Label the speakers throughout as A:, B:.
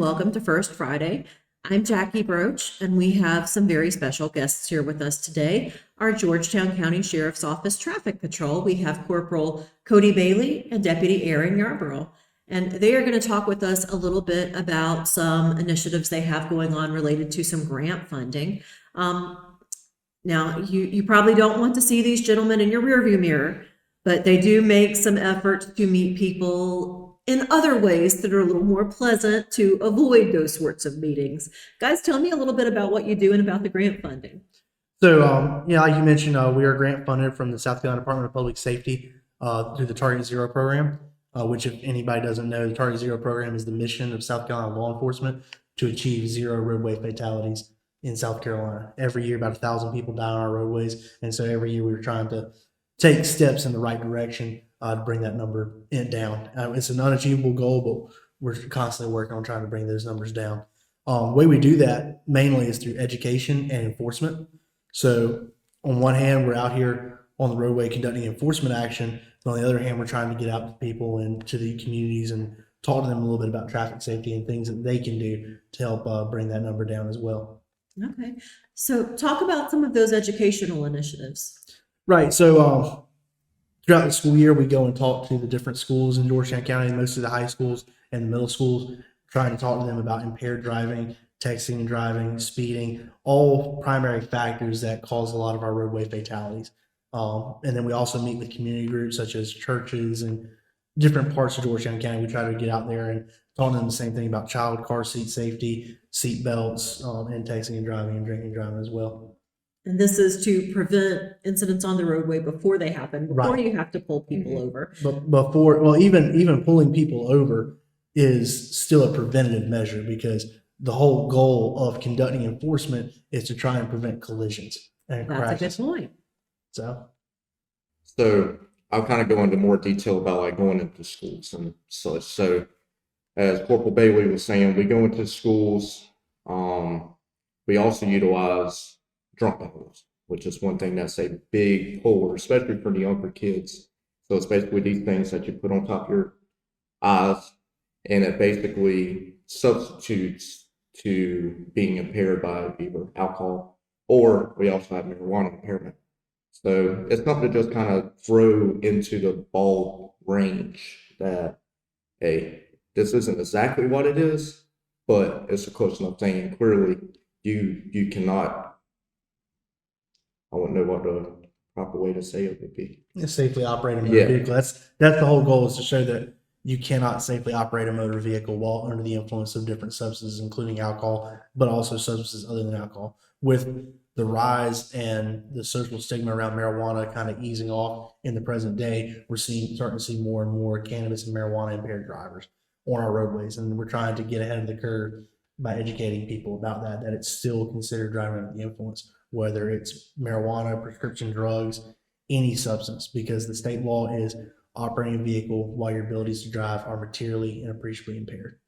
A: welcome to First Friday. I'm Jackie Broach, and we have some very special guests here with us today. Our Georgetown County Sheriff's Office Traffic Patrol. We have Corporal Cody Bailey and Deputy Aaron Yarborough. And they are going to talk with us a little bit about some initiatives they have going on related to some grant funding. Now, you probably don't want to see these gentlemen in your rearview mirror, but they do make some effort to meet people in other ways that are a little more pleasant to avoid those sorts of meetings. Guys, tell me a little bit about what you do and about the grant funding.
B: So, like you mentioned, we are grant funded from the South Carolina Department of Public Safety through the Target Zero program, which if anybody doesn't know, the Target Zero program is the mission of South Carolina law enforcement to achieve zero roadway fatalities in South Carolina. Every year, about 1,000 people die on our roadways. And so every year we're trying to take steps in the right direction to bring that number down. It's an unachievable goal, but we're constantly working on trying to bring those numbers down. The way we do that mainly is through education and enforcement. So on one hand, we're out here on the roadway conducting enforcement action, but on the other hand, we're trying to get out to people and to the communities and talk to them a little bit about traffic safety and things that they can do to help bring that number down as well.
A: Okay, so talk about some of those educational initiatives.
B: Right. So throughout the school year, we go and talk to the different schools in Georgetown County, mostly the high schools and the middle schools, trying to talk to them about impaired driving, texting and driving, speeding, all primary factors that cause a lot of our roadway fatalities. And then we also meet with community groups such as churches and different parts of Georgetown County. We try to get out there and talk to them the same thing about child car seat safety, seat belts, and texting and driving and drinking and driving as well.
A: And this is to prevent incidents on the roadway before they happen, before you have to pull people over.
B: But even pulling people over is still a preventative measure, because the whole goal of conducting enforcement is to try and prevent collisions and crashes.
A: That's a good point.
C: So I'll kind of go into more detail about like going into schools and such. So as Corporal Bailey was saying, we go into schools. We also utilize drunk levels, which is one thing that's a big puller, especially for the younger kids. So it's basically these things that you put on top of your eyes, and it basically substitutes to being impaired by either alcohol, or we also have marijuana impairment. So it's something to just kind of throw into the ball range that, hey, this isn't exactly what it is, but it's a close enough thing. And clearly, you cannot, I wouldn't know what the proper way to say it would be.
B: Safely operate a motor vehicle. That's the whole goal, is to show that you cannot safely operate a motor vehicle while under the influence of different substances, including alcohol, but also substances other than alcohol. With the rise and the social stigma around marijuana kind of easing off in the present day, we're starting to see more and more cannabis and marijuana impaired drivers on our roadways, and we're trying to get ahead of the curve by educating people about that it's still considered driving under the influence, whether it's marijuana, prescription drugs, any substance, because the state law is operating a vehicle while your abilities to drive are materially and appreciably impaired.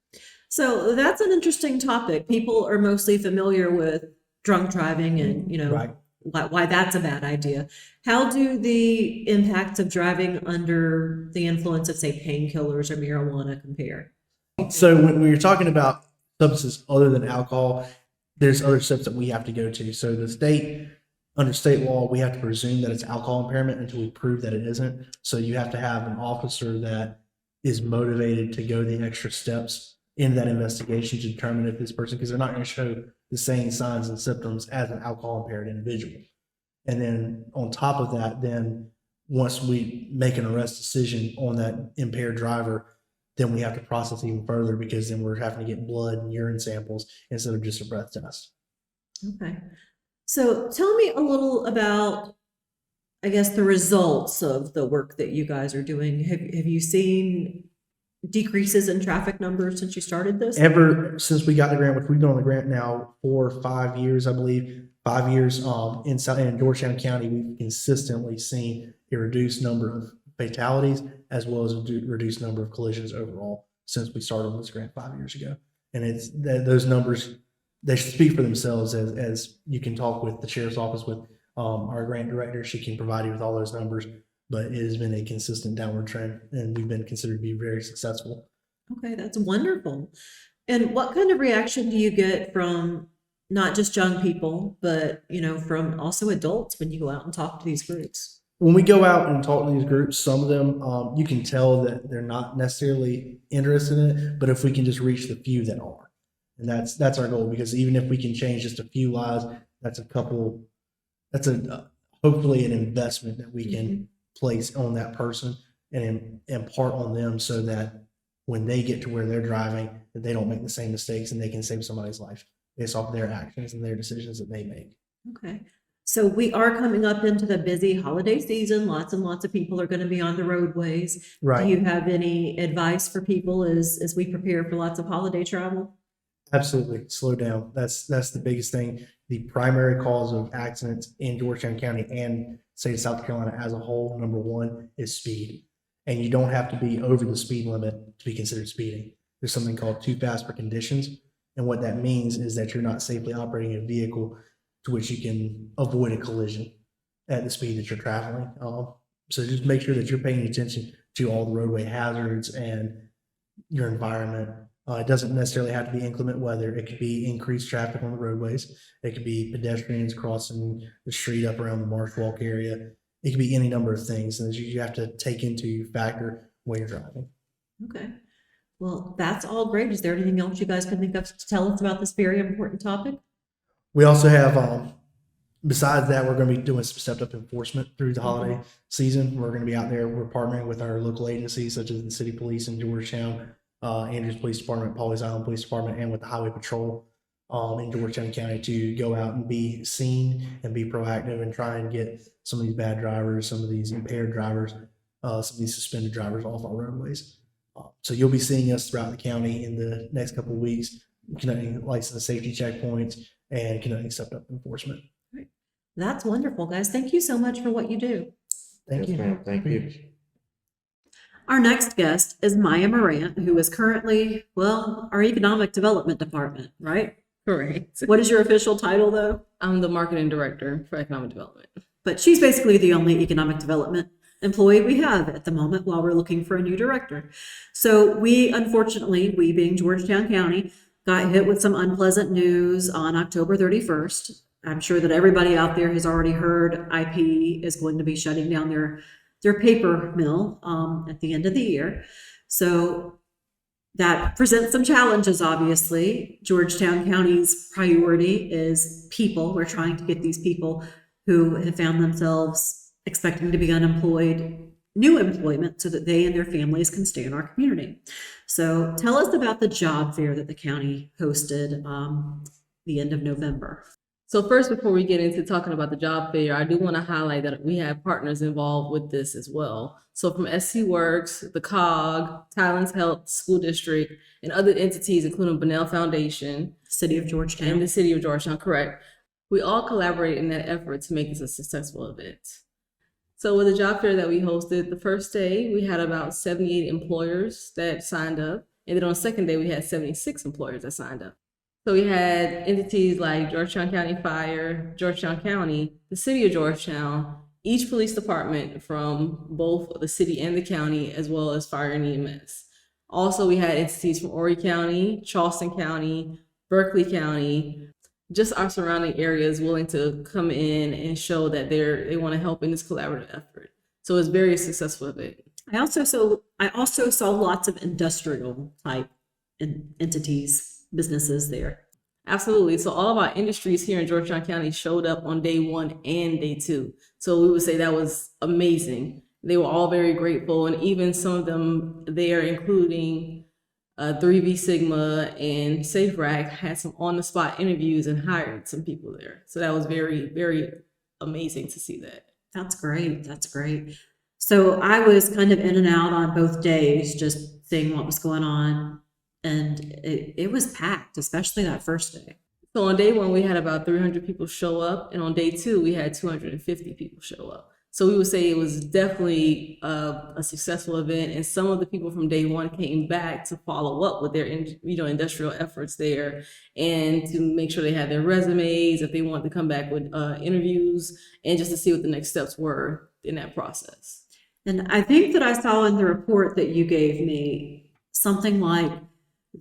A: So that's an interesting topic. People are mostly familiar with drunk driving and,
B: Right.
A: why that's a bad idea. How do the impacts of driving under the influence of, say, painkillers or marijuana compare?
B: So when you're talking about substances other than alcohol, there's other steps that we have to go to. So under state law, we have to presume that it's alcohol impairment until we prove that it isn't. So you have to have an officer that is motivated to go the extra steps in that investigation to determine if this person, because they're not going to show the same signs and symptoms as an alcohol impaired individual. And then on top of that, then once we make an arrest decision on that impaired driver, then we have to process even further, because then we're having to get blood and urine samples instead of just a breath test.
A: Okay. So tell me a little about, I guess, the results of the work that you guys are doing. Have you seen decreases in traffic numbers since you started this?
B: Ever since we got the grant, which we've been on the grant now for 5 years, I believe, 5 years in Georgetown County, we've consistently seen a reduced number of fatalities as well as a reduced number of collisions overall since we started on this grant 5 years ago. And it's those numbers, they speak for themselves. As you can talk with the sheriff's office, with our grant director, she can provide you with all those numbers. But it has been a consistent downward trend, and we've been considered to be very successful.
A: Okay, that's wonderful. And what kind of reaction do you get from not just young people, but from also adults when you go out and talk to these groups?
B: When we go out and talk to these groups, some of them, you can tell that they're not necessarily interested in it, but if we can just reach the few that are, and that's our goal, because even if we can change just a few lives, that's hopefully an investment that we can place on that person and impart on them, so that when they get to where they're driving, that they don't make the same mistakes and they can save somebody's life based off their actions and their decisions that they make.
A: Okay. So we are coming up into the busy holiday season. Lots and lots of people are going to be on the roadways. Do
B: Right.
A: you have any advice for people as we prepare for lots of holiday travel?
B: Absolutely. Slow down. That's the biggest thing. The primary cause of accidents in Georgetown County and state of South Carolina as a whole, number one, is speed. And you don't have to be over the speed limit to be considered speeding. There's something called too fast for conditions. And what that means is that you're not safely operating a vehicle to which you can avoid a collision at the speed that you're traveling. So just make sure that you're paying attention to all the roadway hazards and your environment. It doesn't necessarily have to be inclement weather. It could be increased traffic on the roadways. It could be pedestrians crossing the street up around the Marsh Walk area. It could be any number of things that you have to take into factor when you're driving.
A: Okay. Well, that's all great. Is there anything else you guys can think of to tell us about this very important topic?
B: We also have, besides that, we're going to be doing some stepped up enforcement through the holiday season. We're going to be out there. We're partnering with our local agencies, such as the City Police in Georgetown, Andrews Police Department, Pawleys Island Police Department, and with the Highway Patrol in Georgetown County to go out and be seen and be proactive and try and get some of these bad drivers, some of these impaired drivers, some of these suspended drivers off our roadways. So you'll be seeing us throughout the county in the next couple of weeks, conducting license safety checkpoints and conducting stepped up enforcement.
A: Right. That's wonderful, guys. Thank you so much for what you do.
B: Thank
C: Yes,
B: you.
C: ma'am. Thank you.
A: Our next guest is Maya Morant, who is currently, our economic development department, right?
D: Correct.
A: What is your official title, though?
D: I'm the marketing director for economic development.
A: But she's basically the only economic development employee we have at the moment while we're looking for a new director. So unfortunately, we being Georgetown County, got hit with some unpleasant news on October 31st. I'm sure that everybody out there has already heard IP is going to be shutting down their paper mill at the end of the year. So that presents some challenges, obviously. Georgetown County's priority is people. We're trying to get these people who have found themselves expecting to be unemployed new employment so that they and their families can stay in our community. So tell us about the job fair that the county hosted the end of November.
D: So first, before we get into talking about the job fair, I do want to highlight that we have partners involved with this as well. So from SC Works, the COG, Tylen's Health School District, and other entities, including Bunnell Foundation,
A: City of Georgetown.
D: and the City of Georgetown, correct. We all collaborate in that effort to make this a successful event. So with the job fair that we hosted, the first day we had about 78 employers that signed up. And then on the second day, we had 76 employers that signed up. So we had entities like Georgetown County Fire, Georgetown County, the City of Georgetown, each police department from both the city and the county, as well as fire and EMS. Also, we had entities from Horry County, Charleston County, Berkeley County, just our surrounding areas willing to come in and show that they want to help in this collaborative effort. So it's very successful event.
A: I also saw lots of industrial type entities, businesses there.
D: Absolutely. So all of our industries here in Georgetown County showed up on day 1 and day 2. So we would say that was amazing. They were all very grateful, and even some of them there, including 3V Sigma and SafeRack, had some on-the-spot interviews and hired some people there. So that was very, very amazing to see that.
A: That's great. That's great. So I was kind of in and out on both days, just seeing what was going on. And it was packed, especially that first day.
D: So on day 1, we had about 300 people show up. And on day 2, we had 250 people show up. So we would say it was definitely a successful event. And some of the people from day 1 came back to follow up with their industrial efforts there, and to make sure they had their resumes, if they wanted to come back with interviews, and just to see what the next steps were in that process.
A: And I think that I saw in the report that you gave me something like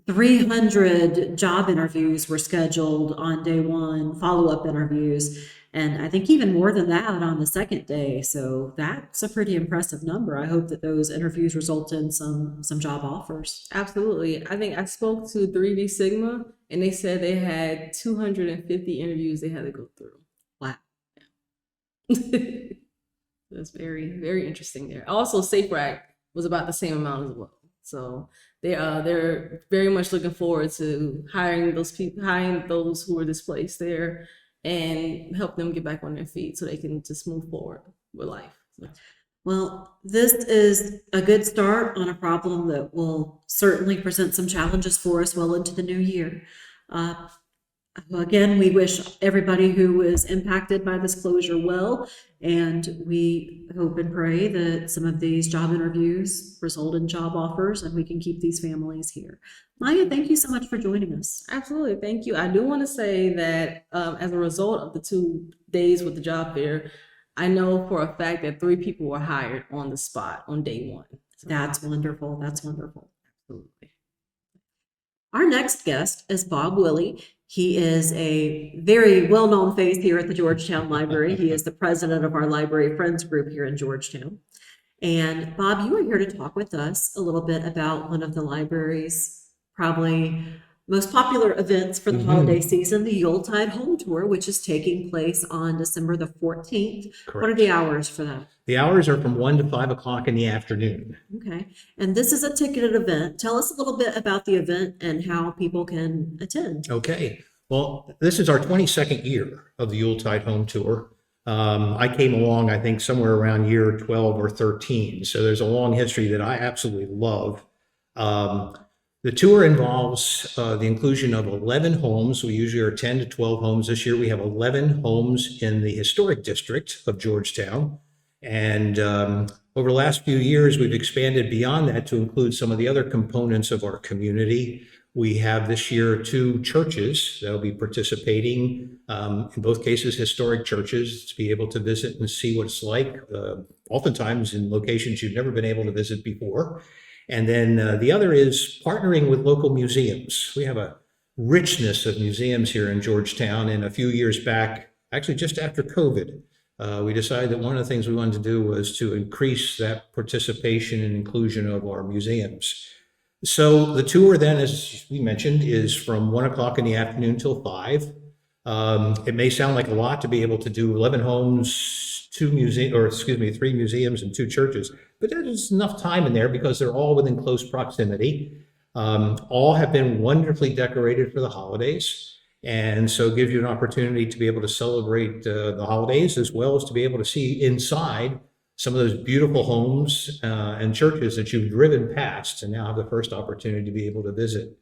A: 300 job interviews were scheduled on day one, follow-up interviews, and I think even more than that on the second day. So that's a pretty impressive number. I hope that those interviews result in some job offers.
D: Absolutely. I think I spoke to 3D Sigma and they said they had 250 interviews they had to go through.
A: Wow.
D: That's very, very interesting there. Also, SafeRack was about the same amount as well. So they're very much looking forward to hiring those people, hiring those who were displaced there, and help them get back on their feet so they can just move forward with life. So,
A: Well, this is a good start on a problem that will certainly present some challenges for us well into the new year. Uh, Again, we wish everybody who was impacted by this closure well, and we hope and pray that some of these job interviews result in job offers and we can keep these families here. Maya, thank you so much for joining us.
D: absolutely. Thank you. I do want to say that as a result of the 2 days with the job fair, I know for a fact that 3 people were hired on the spot on day 1. So,
A: That's wonderful. That's wonderful.
D: absolutely.
A: Our next guest is Bob Willey. He is a very well-known face here at the Georgetown Library. He is the president of our Library Friends group here in Georgetown. And Bob, you are here to talk with us a little bit about one of the library's probably most popular events for the holiday season, the Yuletide Home Tour, which is taking place on December the 14th. What are
E: Correct.
A: the hours for that?
E: The hours are from 1 to 5 o'clock in the afternoon.
A: Okay. And this is a ticketed event. Tell us a little bit about the event and how people can attend.
E: Okay. Well, this is our 22nd year of the Yuletide Home Tour. I came along, I think, somewhere around year 12 or 13. So there's a long history that I absolutely love. The tour involves the inclusion of 11 homes. We usually are 10 to 12 homes. This year we have 11 homes in the historic district of Georgetown. And over the last few years, we've expanded beyond that to include some of the other components of our community. We have this year 2 churches that will be participating, in both cases, historic churches, to be able to visit and see what it's like, oftentimes in locations you've never been able to visit before. And then the other is partnering with local museums. We have a richness of museums here in Georgetown. And a few years back, actually just after COVID, we decided that one of the things we wanted to do was to increase that participation and inclusion of our museums. So the tour then, as we mentioned, is from 1 o'clock in the afternoon till 5. It may sound like a lot to be able to do 11 homes, 3 museums and 2 churches, but there's enough time in there because they're all within close proximity. All have been wonderfully decorated for the holidays. And so it gives you an opportunity to be able to celebrate the holidays, as well as to be able to see inside some of those beautiful homes and churches that you've driven past and now have the first opportunity to be able to visit.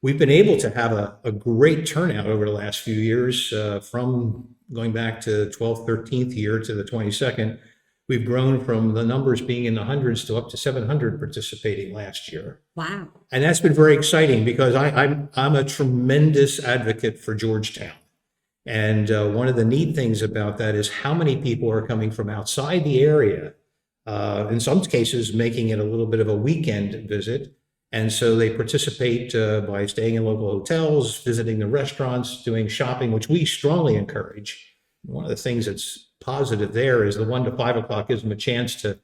E: We've been able to have a great turnout over the last few years, from going back to 12th, 13th year to the 22nd. We've grown from the numbers being in the hundreds to up to 700 participating last year.
A: Wow.
E: And that's been very exciting because I'm a tremendous advocate for Georgetown. And one of the neat things about that is how many people are coming from outside the area, in some cases making it a little bit of a weekend visit. And so they participate by staying in local hotels, visiting the restaurants, doing shopping, which we strongly encourage. One of the things that's positive there is the 1 to 5 o'clock gives them a chance to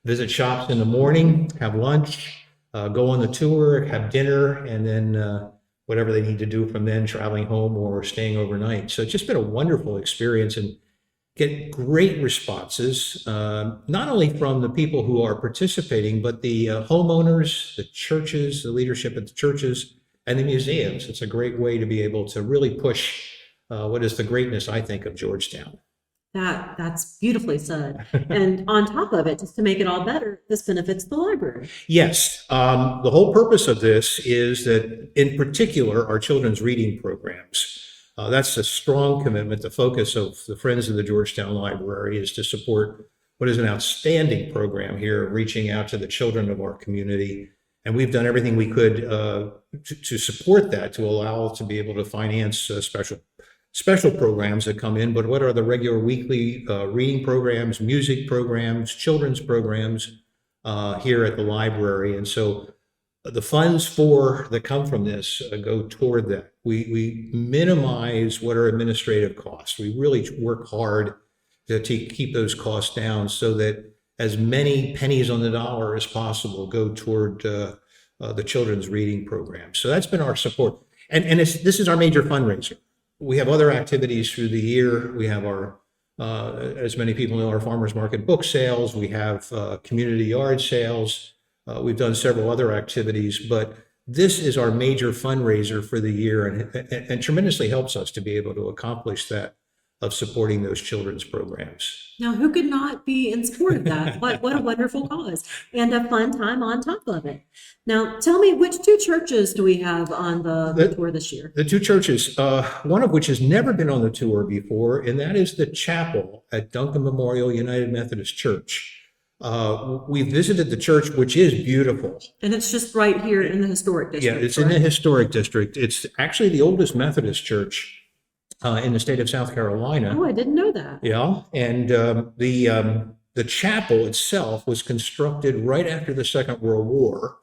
E: visit shops in the morning, have lunch, go on the tour, have dinner, and then whatever they need to do from then, traveling home or staying overnight. So it's just been a wonderful experience and get great responses, not only from the people who are participating, but the homeowners, the churches, the leadership at the churches, and the museums. It's a great way to be able to really push what is the greatness, I think, of Georgetown.
A: That's beautifully said. And on top of it, just to make it all better, this benefits the library.
E: Yes, the whole purpose of this is that, in particular, our children's reading programs. That's a strong commitment. The focus of the Friends of the Georgetown Library is to support what is an outstanding program here, reaching out to the children of our community. And we've done everything we could to support that, to allow to be able to finance special programs that come in. But what are the regular weekly reading programs, music programs, children's programs here at the library? And so the funds that come from this go toward that. We minimize what are administrative costs. We really work hard to keep those costs down so that as many pennies on the dollar as possible go toward the children's reading program. So that's been our support. And this is our major fundraiser. We have other activities through the year. We have our, as many people know, our farmers market book sales. We have community yard sales. We've done several other activities, but this is our major fundraiser for the year and tremendously helps us to be able to accomplish that of supporting those children's programs.
A: Now, who could not be in support of that? What a wonderful cause and a fun time on top of it. Now, tell me, which two churches do we have on the tour this year?
E: The two churches, one of which has never been on the tour before, and that is the chapel at Duncan Memorial United Methodist Church. We visited the church, which is beautiful.
A: And it's just right here in the historic district.
E: Yeah, it's in the historic district. It's actually the oldest Methodist church in the state of South Carolina.
A: Oh, I didn't know that.
E: Yeah, and the chapel itself was constructed right after the Second World War.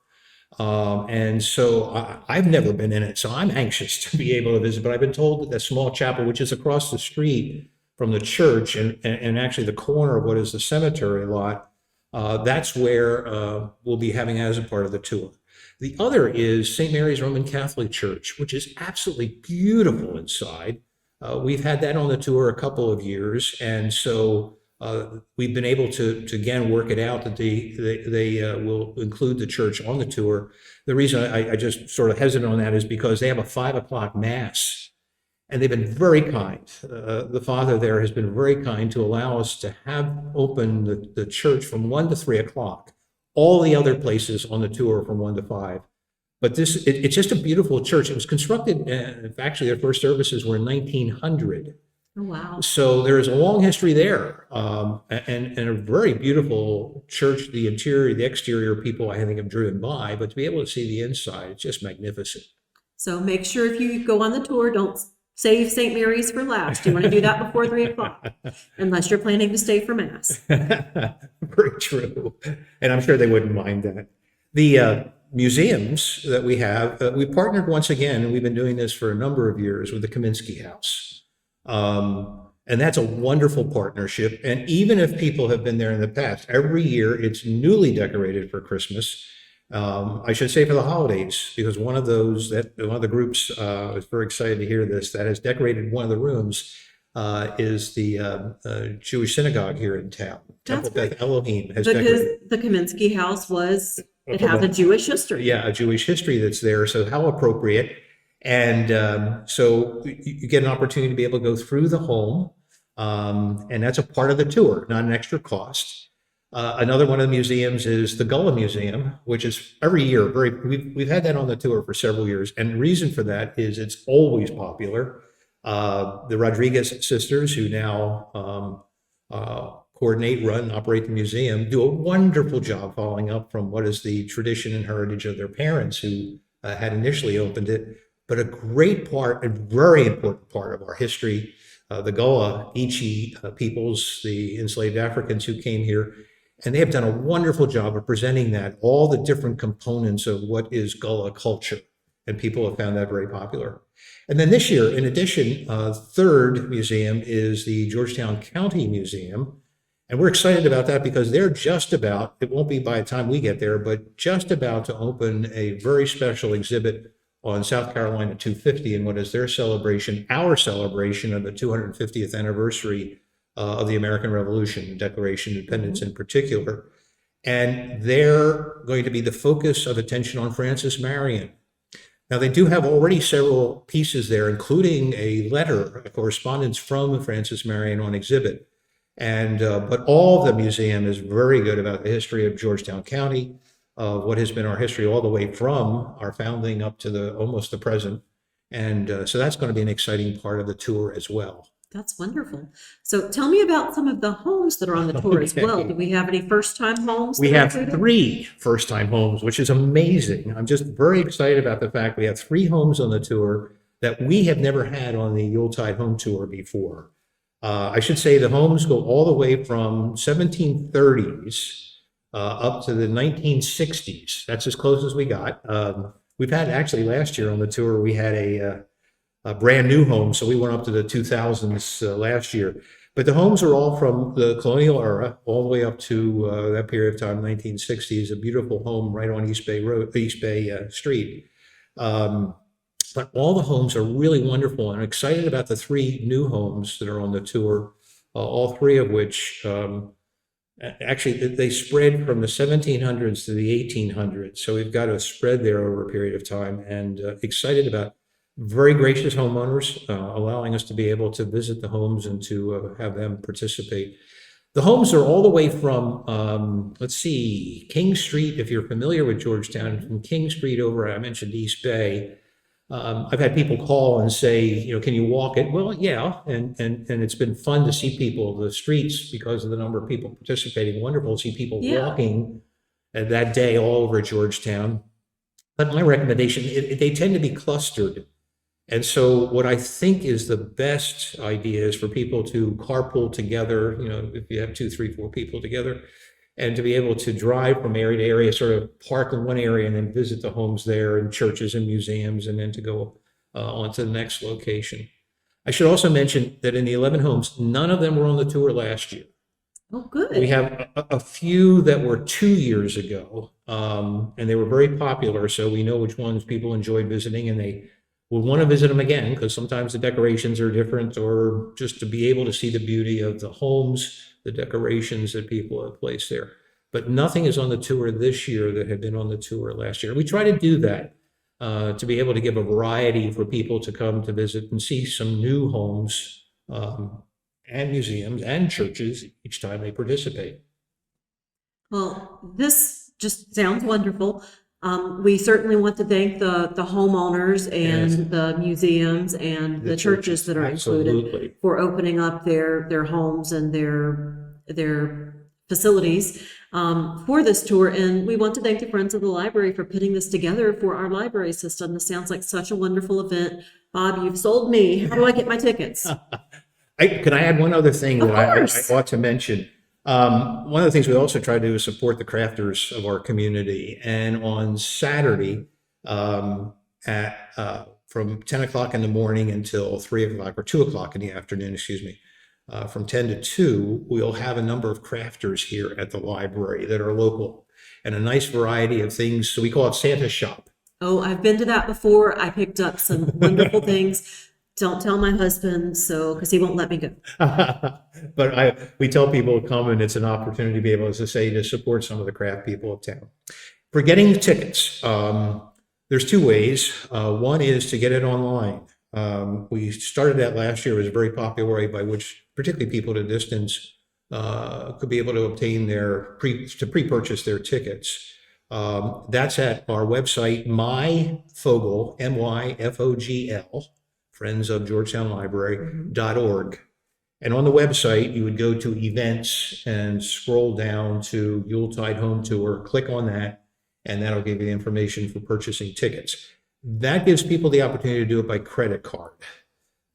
E: And so I've never been in it, so I'm anxious to be able to visit. But I've been told that the small chapel, which is across the street from the church and actually the corner of what is the cemetery lot, that's where we'll be having as a part of the tour. The other is St. Mary's Roman Catholic Church, which is absolutely beautiful inside. We've had that on the tour a couple of years, and so we've been able to again work it out that they will include the church on the tour. The reason I just sort of hesitant on that is because they have a 5 o'clock mass, and they've been very kind. The father there has been very kind to allow us to have open the church from 1 to 3 o'clock. All the other places on the tour from 1 to 5. But it's just a beautiful church. It was constructed, actually, their first services were in 1900.
A: Oh, wow.
E: So there is a long history there, and a very beautiful church. The interior, the exterior, people I think have driven by, but to be able to see the inside, it's just magnificent.
A: So make sure if you go on the tour, don't save St. Mary's for last. You want to do that before 3 o'clock, unless you're planning to stay for Mass.
E: Very true. And I'm sure they wouldn't mind that. The museums that we have, we partnered once again, and we've been doing this for a number of years with the Kaminsky House. And that's a wonderful partnership. And even if people have been there in the past, every year it's newly decorated for Christmas. I should say for the holidays, because one of the groups is very excited to hear this, that has decorated one of the rooms is the Jewish synagogue here in town.
A: That's
E: Temple Beth Elohim has
A: Because
E: decorated.
A: the Kaminsky House it has a Jewish history.
E: Yeah, a Jewish history that's there. So how appropriate. And so you get an opportunity to be able to go through the home. And that's a part of the tour, not an extra cost. Another one of the museums is the Gullah Museum, which is every year we've had that on the tour for several years. And the reason for that is it's always popular. The Rodriguez sisters, who now coordinate, run, operate the museum, do a wonderful job following up from what is the tradition and heritage of their parents who had initially opened it. But a great part, a very important part of our history, the Gullah Ichi peoples, the enslaved Africans who came here, and they have done a wonderful job of presenting that, all the different components of what is Gullah culture, and people have found that very popular. And then this year, in addition, third museum is the Georgetown County Museum. And we're excited about that because they're just about, it won't be by the time we get there, but just about to open a very special exhibit on South Carolina 250 and what is their celebration, our celebration of the 250th anniversary of the American Revolution, Declaration of Independence in particular. And they're going to be the focus of attention on Francis Marion. Now, they do have already several pieces there, including a letter, a correspondence from Francis Marion on exhibit. And but all of the museum is very good about the history of Georgetown County, what has been our history all the way from our founding up to almost the present. And so that's going to be an exciting part of the tour as well.
A: That's wonderful. So tell me about some of the homes that are on the tour as well. Do we have any first-time homes?
E: We have 3 first-time homes, which is amazing. I'm just very excited about the fact we have 3 homes on the tour that we have never had on the Yuletide Home Tour before. I should say the homes go all the way from 1730s up to the 1960s. That's as close as we got. We've had actually last year on the tour, we had a brand new home. So we went up to the 2000s last year. But the homes are all from the colonial era, all the way up to that period of time, 1960s. A beautiful home right on East Bay Road, East Bay Street. But all the homes are really wonderful. And I'm excited about the 3 new homes that are on the tour, all 3 of which actually they spread from the 1700s to the 1800s. So we've got a spread there over a period of time, and excited about very gracious homeowners allowing us to be able to visit the homes and to have them participate. The homes are all the way from, let's see, King Street, if you're familiar with Georgetown, from King Street over, I mentioned East Bay. I've had people call and say, can you walk it? Well, yeah, and it's been fun to see people, the streets, because of the number of people participating. Wonderful to see people walking that day all over Georgetown. But my recommendation, they tend to be clustered. And so what I think is the best idea is for people to carpool together, if you have 2, 3, 4 people together, and to be able to drive from area to area, sort of park in one area and then visit the homes there and churches and museums, and then to go on to the next location. I should also mention that in the 11 homes, none of them were on the tour last year.
A: Oh, good.
E: We have a few that were 2 years ago, and they were very popular. So we know which ones people enjoyed visiting, and they will want to visit them again, because sometimes the decorations are different, or just to be able to see the beauty of the homes, the decorations that people have placed there. But nothing is on the tour this year that had been on the tour last year. We try to do that to be able to give a variety for people to come to visit and see some new homes and museums and churches each time they participate.
A: Well, this just sounds wonderful. We certainly want to thank the homeowners and the museums and the churches that are included for opening up their homes and their facilities for this tour. And we want to thank the Friends of the Library for putting this together for our library system. This sounds like such a wonderful event. Bob, you've sold me. How do I get my tickets?
E: Can I add one other thing
A: Of
E: that I
A: course.
E: ought to mention? One of the things we also try to do is support the crafters of our community. And on Saturday, from 10 o'clock in the morning until 3 o'clock or 2 o'clock in the afternoon, from 10 to 2, we'll have a number of crafters here at the library that are local, and a nice variety of things. So we call it Santa Shop.
A: Oh, I've been to that before. I picked up some wonderful things. Don't tell my husband, because he won't let me go.
E: But we tell people to come, and it's an opportunity to be able to support some of the craft people of town. For getting the tickets, there's 2 ways. One is to get it online. We started that last year. It was a very popular way by which particularly people at a distance could be able to obtain pre-purchase their tickets. That's at our website, myfogel, MYFOGL, Friends of Georgetown Library.org. And on the website, you would go to events and scroll down to Yuletide Home Tour, click on that, and that'll give you the information for purchasing tickets. That gives people the opportunity to do it by credit card.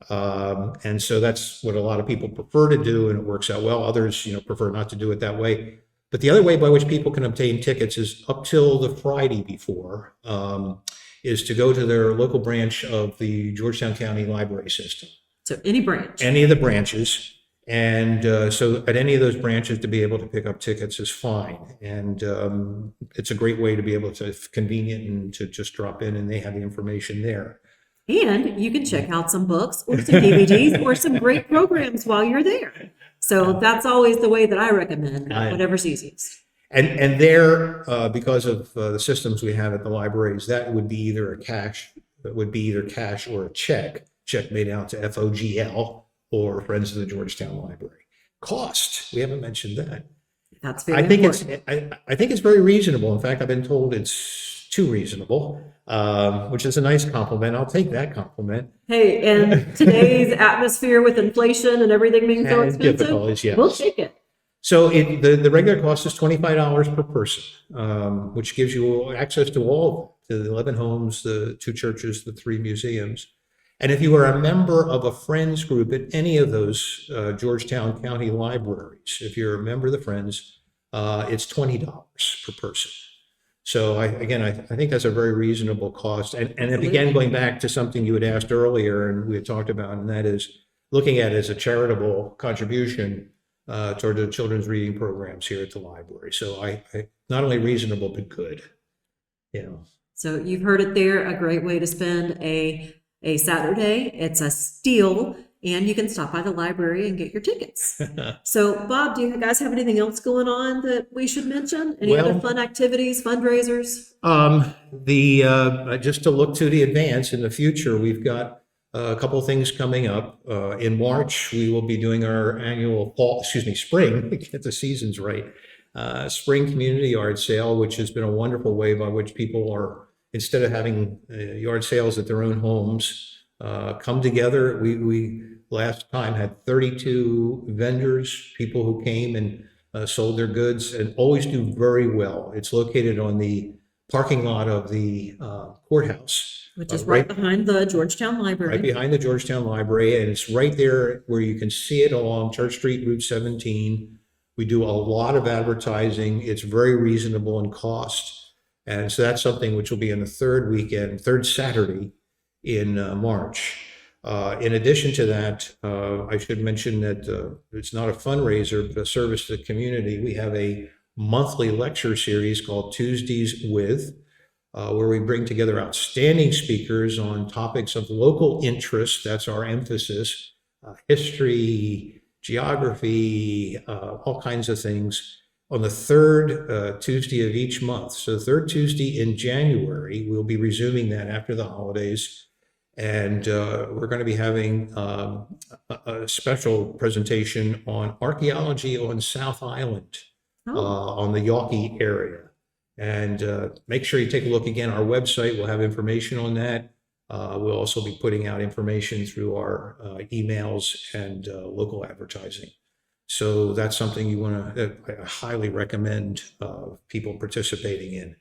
E: And so that's what a lot of people prefer to do, and it works out well. Others, prefer not to do it that way. But the other way by which people can obtain tickets is up till the Friday before, is to go to their local branch of the Georgetown County Library System.
A: So any branch.
E: Any of the branches. And so at any of those branches to be able to pick up tickets is fine. And it's a great way to be able to, convenient and to just drop in, and they have the information there.
A: And you can check out some books or some DVDs or some great programs while you're there. So that's always the way that I recommend, whatever's easiest.
E: And there, because of the systems we have at the libraries, that would be either cash or a check made out to FOGL or Friends of the Georgetown Library. Cost, we haven't mentioned that.
A: That's very important.
E: I think it's very reasonable. In fact, I've been told it's too reasonable, which is a nice compliment. I'll take that compliment.
A: Hey, and today's atmosphere with inflation and everything being so expensive,
E: yes.
A: We'll take it.
E: So the regular cost is $25 per person, which gives you access to the 11 homes, the 2 churches, the 3 museums. And if you are a member of a Friends group at any of those Georgetown County libraries, if you're a member of the Friends, it's $20 per person. So I think that's a very reasonable cost. And again, going back to something you had asked earlier and we had talked about, and that is looking at it as a charitable contribution toward the children's reading programs here at the library. So I not only reasonable, but good, you know.
A: So you've heard it there, a great way to spend a Saturday. It's a steal, and you can stop by the library and get your tickets. So Bob, do you guys have anything else going on that we should mention? Any other fun activities, fundraisers?
E: Just to look to the advance in the future, we've got a couple of things coming up. In March, we will be doing our annual spring, get the seasons right, spring community yard sale, which has been a wonderful way by which people are, instead of having yard sales at their own homes, come together. We last time had 32 vendors, people who came and sold their goods, and always do very well. It's located on the parking lot of the courthouse.
A: Which is right behind the Georgetown Library.
E: Right behind the Georgetown Library, and it's right there where you can see it along Church Street, Route 17. We do a lot of advertising. It's very reasonable in cost. And so that's something which will be in the third Saturday in March. In addition to that, I should mention that it's not a fundraiser, but a service to the community. We have a monthly lecture series called Tuesdays With, where we bring together outstanding speakers on topics of local interest. That's our emphasis, history, geography, all kinds of things, on the third Tuesday of each month. So the third Tuesday in January, we'll be resuming that after the holidays. And we're going to be having a special presentation on archaeology on South Island, on the Yawkey area. And make sure you take a look again. Our website will have information on that. We'll also be putting out information through our emails and local advertising. So that's something you want to I highly recommend people participating in.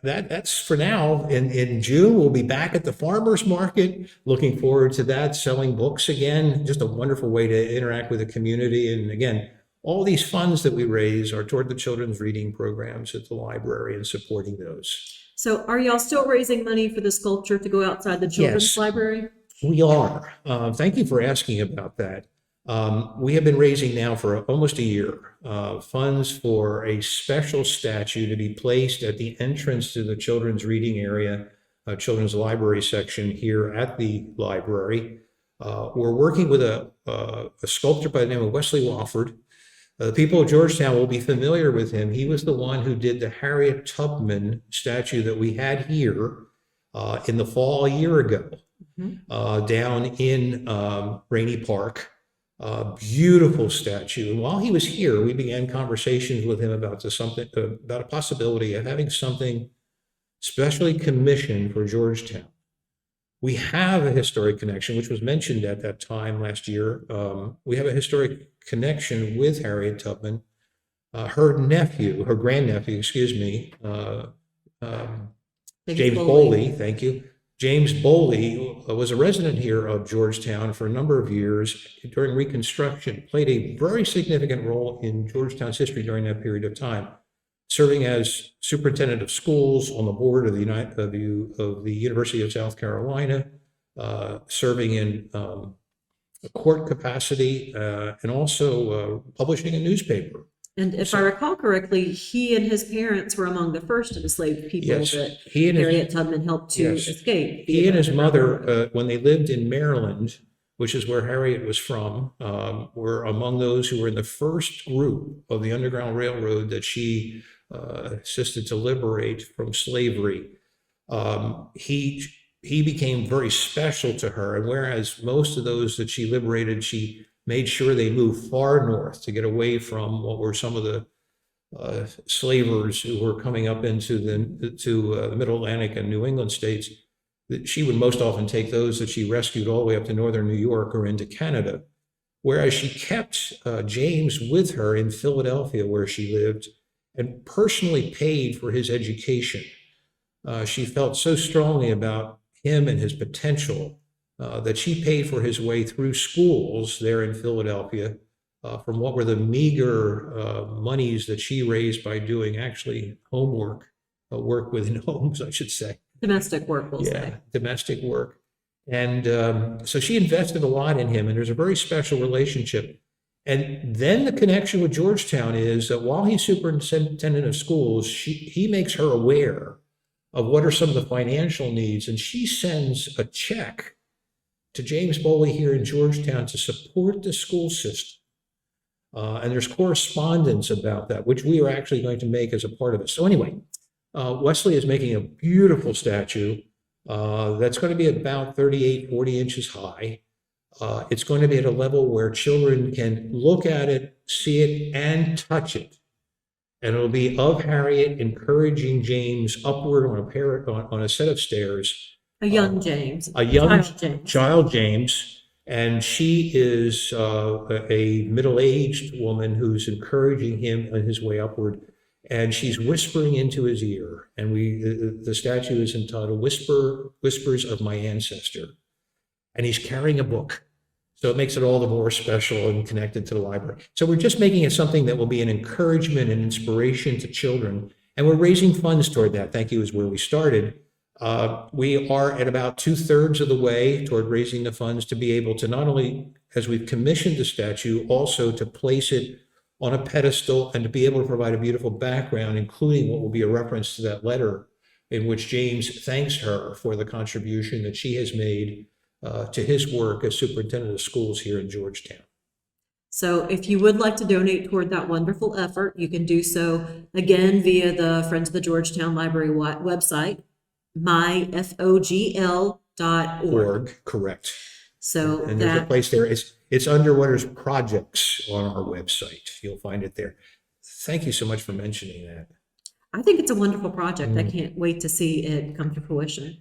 E: That's for now. In June, we'll be back at the farmers market. Looking forward to that, selling books again. Just a wonderful way to interact with the community. And again, all these funds that we raise are toward the children's reading programs at the library and supporting those.
A: So are y'all still raising money for the sculpture to go outside the children's
E: Yes.
A: library?
E: We are. Thank you for asking about that. We have been raising now for almost a year funds for a special statue to be placed at the entrance to the children's reading area, children's library section here at the library. We're working with a sculptor by the name of Wesley Wofford. The people of Georgetown will be familiar with him. He was the one who did the Harriet Tubman statue that we had here in the fall a year ago, down in Rainey Park. Beautiful statue. And while he was here, we began conversations with him about a possibility of having something specially commissioned for Georgetown. We have a historic connection, which was mentioned at that time last year. We have a historic connection with Harriet Tubman. Her grandnephew, James Bowley, thank you. James Bowley was a resident here of Georgetown for a number of years during Reconstruction, played a very significant role in Georgetown's history during that period of time, serving as superintendent of schools on the board of the University of South Carolina, serving in a court capacity, and also publishing a newspaper.
A: And if I recall correctly, he and his parents were among the first enslaved people that
E: he and
A: Harriet Tubman helped to escape.
E: He and his mother, when they lived in Maryland, which is where Harriet was from, were among those who were in the first group of the Underground Railroad that she assisted to liberate from slavery. He became very special to her, and whereas most of those that she liberated, she made sure they moved far north to get away from what were some of the slavers who were coming up into the Middle Atlantic and New England states. That she would most often take those that she rescued all the way up to northern New York or into Canada, whereas she kept James with her in Philadelphia, where she lived, and personally paid for his education. She felt so strongly about him and his potential that she paid for his way through schools there in Philadelphia, from what were the meager monies that she raised by doing actually homework, work within homes, I should say.
A: Domestic work, we'll say.
E: Domestic work. And so she invested a lot in him, and there's a very special relationship. And then the connection with Georgetown is that while he's superintendent of schools, he makes her aware of what are some of the financial needs, and she sends a check to James Bowley here in Georgetown to support the school system. And there's correspondence about that, which we are actually going to make as a part of it. So anyway, Wesley is making a beautiful statue that's going to be about 38, 40 inches high. It's going to be at a level where children can look at it, see it, and touch it. And it'll be of Harriet encouraging James upward on a set of stairs.
A: A young James.
E: A young
A: Child James.
E: child James. And she is a middle-aged woman who's encouraging him on his way upward. And she's whispering into his ear. And the statue is entitled Whispers of My Ancestor. And he's carrying a book. So it makes it all the more special and connected to the library. So we're just making it something that will be an encouragement and inspiration to children. And we're raising funds toward that. Thank you is where we started. We are at about 2/3 of the way toward raising the funds to be able to not only, as we've commissioned the statue, also to place it on a pedestal and to be able to provide a beautiful background, including what will be a reference to that letter in which James thanks her for the contribution that she has made to his work as superintendent of schools here in Georgetown.
A: So if you would like to donate toward that wonderful effort, you can do so again via the Friends of the Georgetown Library website, myfogl.org.
E: Correct.
A: So
E: And there's a place there. It's under what is projects on our website. You'll find it there. Thank you so much for mentioning that.
A: I think it's a wonderful project. I can't wait to see it come to fruition.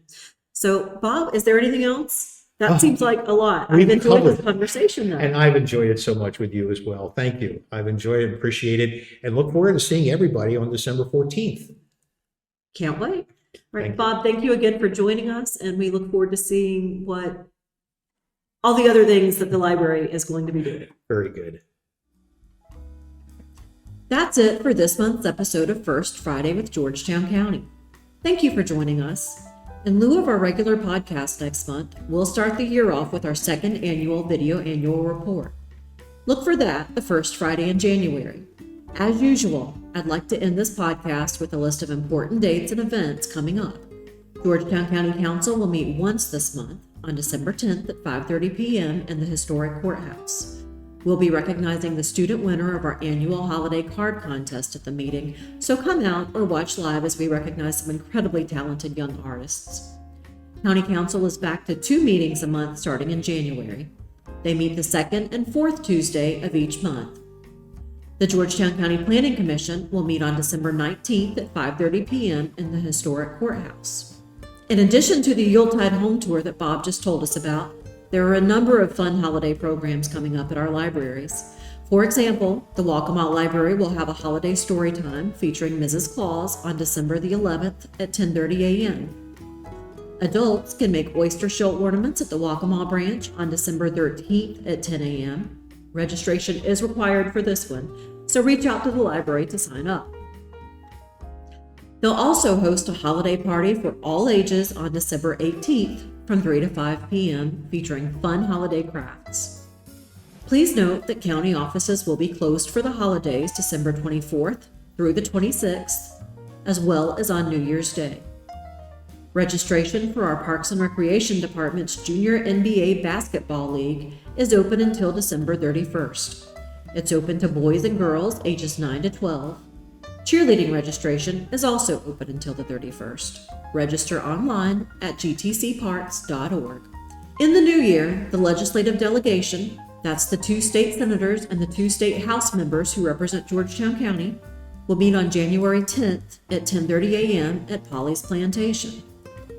A: So Bob, is there anything else? That seems like a lot. I've
E: we've
A: enjoyed this
E: covered-
A: conversation though.
E: And I've enjoyed it so much with you as well. Thank you. I've enjoyed it, appreciate it, and look forward to seeing everybody on December 14th.
A: Can't wait. All right,
E: Thank you.
A: Bob, thank you again for joining us, and we look forward to seeing what all the other things that the library is going to be doing.
E: Very good.
A: That's it for this month's episode of First Friday with Georgetown County. Thank you for joining us. In lieu of our regular podcast next month, we'll start the year off with our second annual video annual report. Look for that the first Friday in January. As usual, I'd like to end this podcast with a list of important dates and events coming up. Georgetown County Council will meet once this month on December 10th at 5:30 p.m. in the historic courthouse. We'll be recognizing the student winner of our annual holiday card contest at the meeting, so come out or watch live as we recognize some incredibly talented young artists. County Council is back to 2 meetings a month starting in January. They meet the second and fourth Tuesday of each month. The Georgetown County Planning Commission will meet on December 19th at 5:30 p.m. in the historic courthouse. In addition to the Yuletide Home Tour that Bob just told us about, there are a number of fun holiday programs coming up at our libraries. For example, the Waccamaw Library will have a holiday story time featuring Mrs. Claus on December the 11th at 10:30 a.m. Adults can make oyster shell ornaments at the Waccamaw branch on December 13th at 10 a.m. Registration is required for this one, so reach out to the library to sign up. They'll also host a holiday party for all ages on December 18th from 3 to 5 p.m. featuring fun holiday crafts. Please note that county offices will be closed for the holidays December 24th through the 26th, as well as on New Year's Day. Registration for our Parks and Recreation Department's Junior NBA Basketball League is open until December 31st. It's open to boys and girls ages 9 to 12. Cheerleading registration is also open until the 31st. Register online at gtcparks.org. In the new year, the legislative delegation, that's the 2 state senators and the 2 state House members who represent Georgetown County, will meet on January 10th at 10:30 a.m. at Polly's Plantation.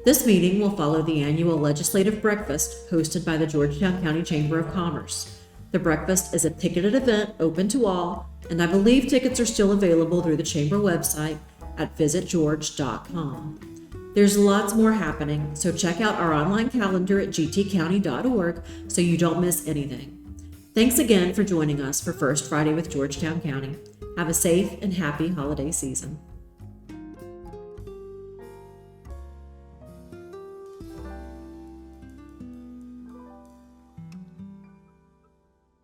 A: This meeting will follow the annual legislative breakfast hosted by the Georgetown County Chamber of Commerce. The breakfast is a ticketed event open to all, and I believe tickets are still available through the Chamber website at visitgeorge.com. There's lots more happening, so check out our online calendar at gtcounty.org so you don't miss anything. Thanks again for joining us for First Friday with Georgetown County. Have a safe and happy holiday season.